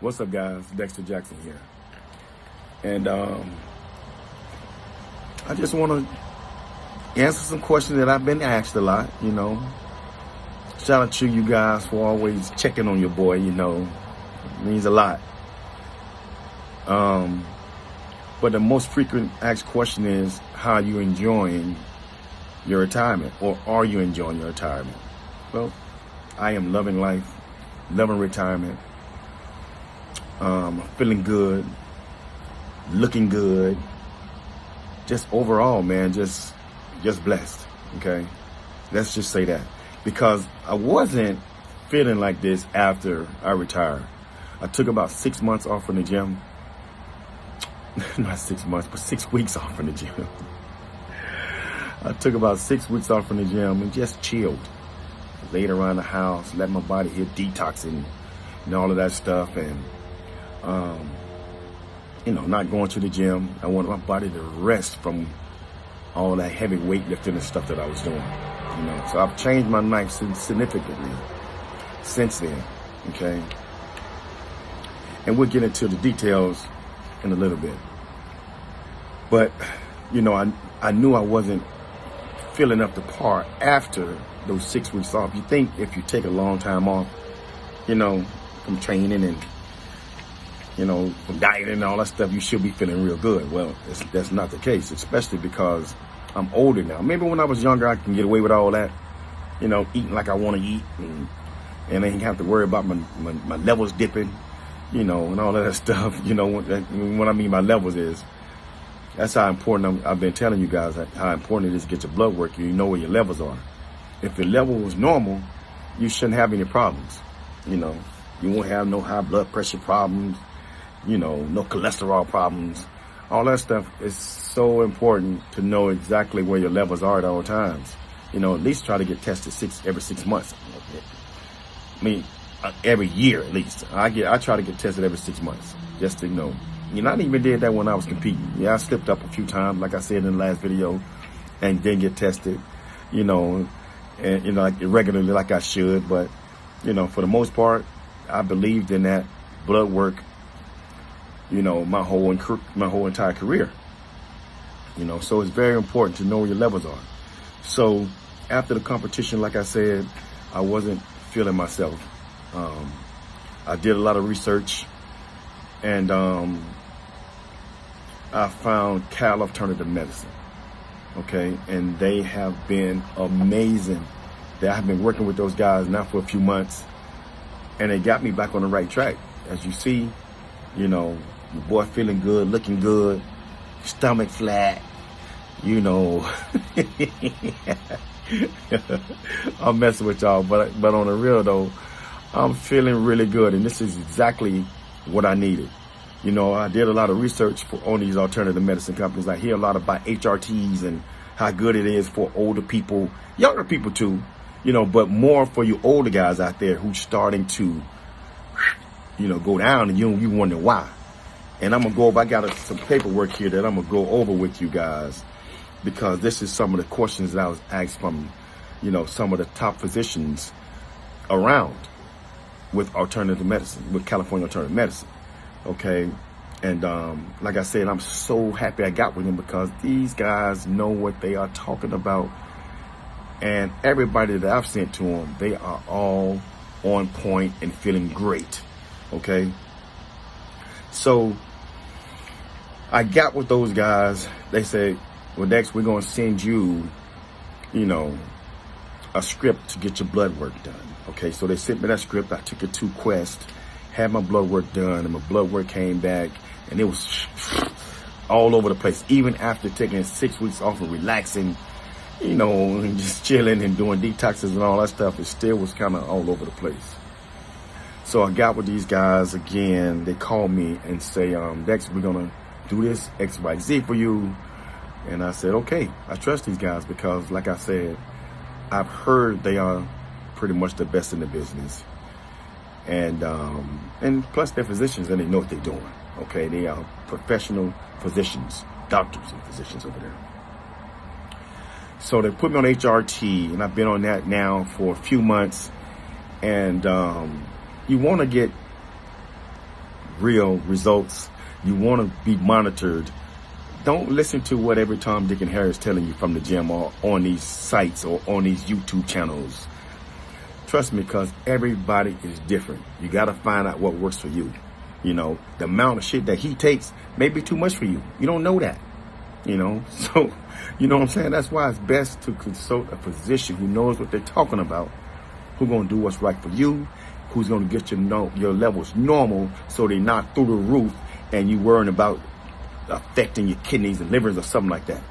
What's up, guys? Dexter Jackson here. And I just want to answer some questions that I've been asked a lot, Shout out to you guys for always checking on your boy, It means a lot. But the most frequent asked question is, how are you enjoying your retirement? Or are you enjoying your retirement? Well, I am loving life, loving retirement. Feeling good, looking good, just overall, man, just blessed. Okay, let's just say that, because I wasn't feeling like this after I retired. I took about 6 months off from the gym. Not 6 months, but 6 weeks off from the gym. I took about 6 weeks off from the gym and just chilled, laid around the house, let my body hit detoxing and all of that stuff, and not going to the gym. I wanted my body to rest from all that heavy weightlifting and stuff that I was doing. So I've changed my life significantly since then. Okay, and we'll get into the details in a little bit. But I knew I wasn't feeling up to par after those 6 weeks off. You think if you take a long time off, from training and from dieting and all that stuff, you should be feeling real good. Well, that's not the case, especially because I'm older now. Maybe when I was younger, I can get away with all that, eating like I want to eat, and I ain't have to worry about my levels dipping, and all of that stuff. What I mean by levels is, that's how important I've been telling you guys how important it is to get your blood work. You know where your levels are. If your level was normal, you shouldn't have any problems. You won't have no high blood pressure problems. No cholesterol problems. All that stuff is so important to know exactly where your levels are at all times. At least try to get tested every 6 months. I mean, every year at least. I try to get tested every 6 months just to know. I even did that when I was competing. Yeah, I slipped up a few times, like I said in the last video, and didn't get tested. And like regularly, like I should. But for the most part, I believed in that blood work. My whole entire career. So it's very important to know where your levels are. So after the competition, like I said, I wasn't feeling myself. I did a lot of research, and I found Cal Alternative Medicine. Okay, and they have been amazing. I have been working with those guys now for a few months, and they got me back on the right track. As you see, your boy feeling good, looking good, stomach flat, I'm messing with y'all, but on the real though, I'm feeling really good, and this is exactly what I needed. I did a lot of research on these alternative medicine companies. I hear a lot about HRTs and how good it is for older people, younger people too, but more for you older guys out there who's starting to, go down, and you wonder why. And I'm gonna go over. I got some paperwork here that I'm gonna go over with you guys, because this is some of the questions that I was asked from, some of the top physicians around with alternative medicine, with California alternative medicine. Okay, and like I said, I'm so happy I got with them, because these guys know what they are talking about, and everybody that I've sent to them, they are all on point and feeling great. Okay. So I got with those guys. They said, well, Dex, we're going to send you, a script to get your blood work done. Okay, so they sent me that script. I took it to Quest, had my blood work done, and my blood work came back, and it was all over the place. Even after taking 6 weeks off and relaxing, and just chilling and doing detoxes and all that stuff, it still was kind of all over the place. So I got with these guys again. They called me and say, Dex, we're going to do this X, Y, Z for you. And I said, okay, I trust these guys, because like I said, I've heard they are pretty much the best in the business. And plus they're physicians and they know what they're doing. Okay, they are professional physicians, doctors and physicians over there. So they put me on HRT, and I've been on that now for a few months. And you want to get real results. You want to be monitored. Don't listen to what every Tom, Dick, and Harry is telling you from the gym or on these sites or on these YouTube channels. Trust me, because everybody is different. You got to find out what works for you. You know, the amount of shit that he takes may be too much for you. You don't know that. You know, so, you know what I'm saying? That's why it's best to consult a physician who knows what they're talking about, who's going to do what's right for you, who's going to get your levels normal so they're not through the roof and you worrying about affecting your kidneys and livers or something like that,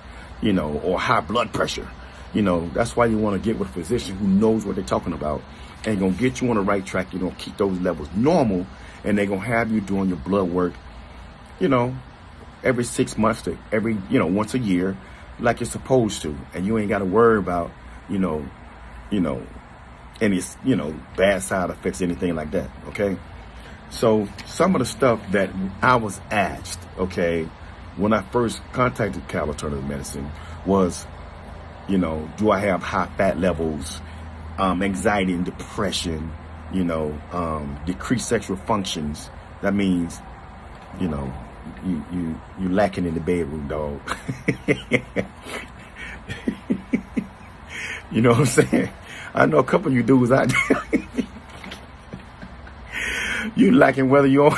you know, or high blood pressure. You know, that's why you want to get with a physician who knows what they're talking about and going to get you on the right track. You're going to keep those levels normal, and they're going to have you doing your blood work, you know, every 6 months to every, you know, once a year, like you're supposed to. And you ain't got to worry about, you know, any, you know, bad side effects, anything like that. Okay. So some of the stuff that I was asked, okay, when I first contacted Cal Alternative Medicine was, you know, do I have high fat levels, anxiety and depression, you know, decreased sexual functions. That means, you know, you lacking in the bedroom, dog. You know what I'm saying? I know a couple of you dudes out there. You lacking whether you're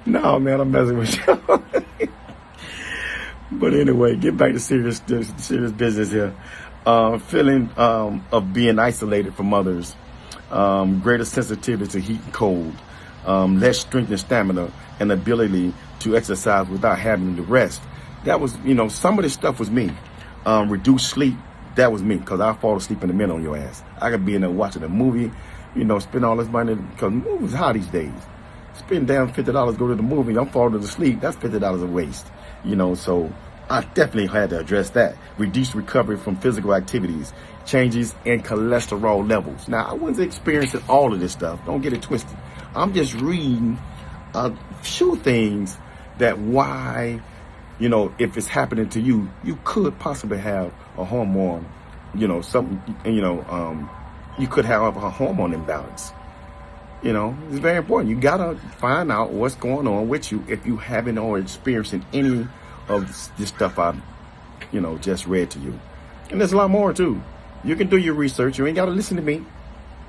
no, man, I'm messing with you. But anyway, get back to serious business here. Feeling of being isolated from others, greater sensitivity to heat and cold, less strength and stamina, and ability to exercise without having to rest. That was, you know, some of this stuff was me. Reduced sleep, that was me, because I fall asleep in a minute on your ass. I could be in there watching a movie, you know, spend all this money, because movies high these days. Spend damn $50, go to the movie, I'm falling asleep, that's $50 a waste. You know, so I definitely had to address that. Reduced recovery from physical activities, changes in cholesterol levels. Now, I wasn't experiencing all of this stuff. Don't get it twisted. I'm just reading a few things that why, you know, if it's happening to you, you could possibly have a hormone, you know, something, you know, you could have a hormone imbalance. You know, it's very important. You got to find out what's going on with you if you haven't or experiencing any of this stuff I've, you know, just read to you. And there's a lot more, too. You can do your research. You ain't got to listen to me.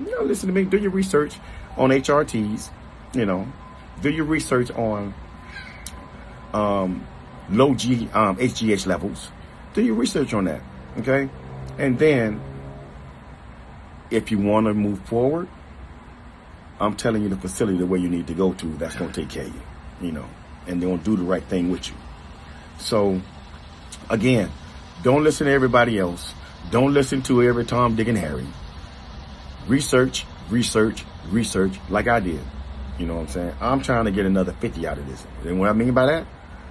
You got to listen to me. Do your research on HRTs, you know. Do your research on low HGH levels. Do your research on that, okay? And then, if you want to move forward, I'm telling you the facility the way you need to go to, that's going to take care of you, you know, and they're going to do the right thing with you. So, again, don't listen to everybody else. Don't listen to every Tom, Dick, and Harry. Research, research, research, like I did. You know what I'm saying? I'm trying to get another 50 out of this. And what I mean by that,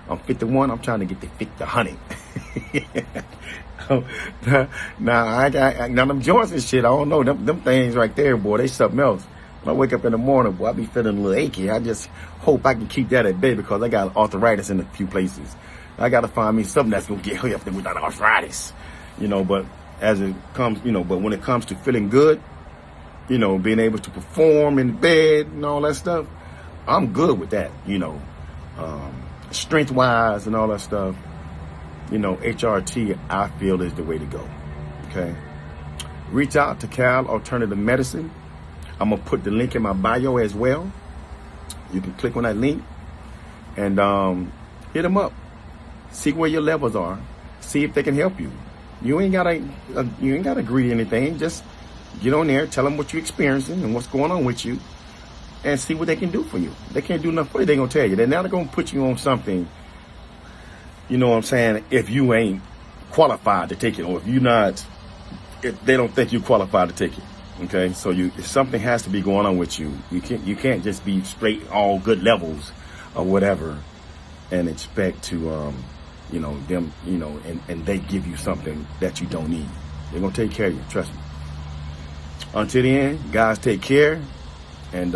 I'm 51, I'm trying to get the 100. Now, now them joints and shit, I don't know. Them things right there, boy, they something else. When I wake up in the morning, boy, I be feeling a little achy. I just hope I can keep that at bay because I got arthritis in a few places. I got to find me something that's going to get help with that arthritis, you know, but as it comes, you know, but when it comes to feeling good, you know, being able to perform in bed and all that stuff, I'm good with that, you know, strength-wise and all that stuff. You know, HRT, I feel, is the way to go, okay? Reach out to Cal Alternative Medicine. I'm going to put the link in my bio as well. You can click on that link and hit them up. See where your levels are. See if they can help you. You ain't gotta agree to anything. Just get on there, tell them what you're experiencing and what's going on with you, and see what they can do for you. They can't do nothing for you. They're gonna tell you. They're not gonna put you on something. You know what I'm saying? If you ain't qualified to take it, or if they don't think you're qualified to take it. Okay, so something has to be going on with you. You can't just be straight all good levels or whatever and expect to you know, them, you know, and they give you something that you don't need. They're gonna take care of you, trust me. Until the end, guys, take care, and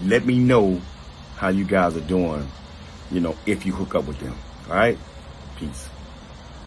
let me know how you guys are doing, you know, if you hook up with them. All right, peace.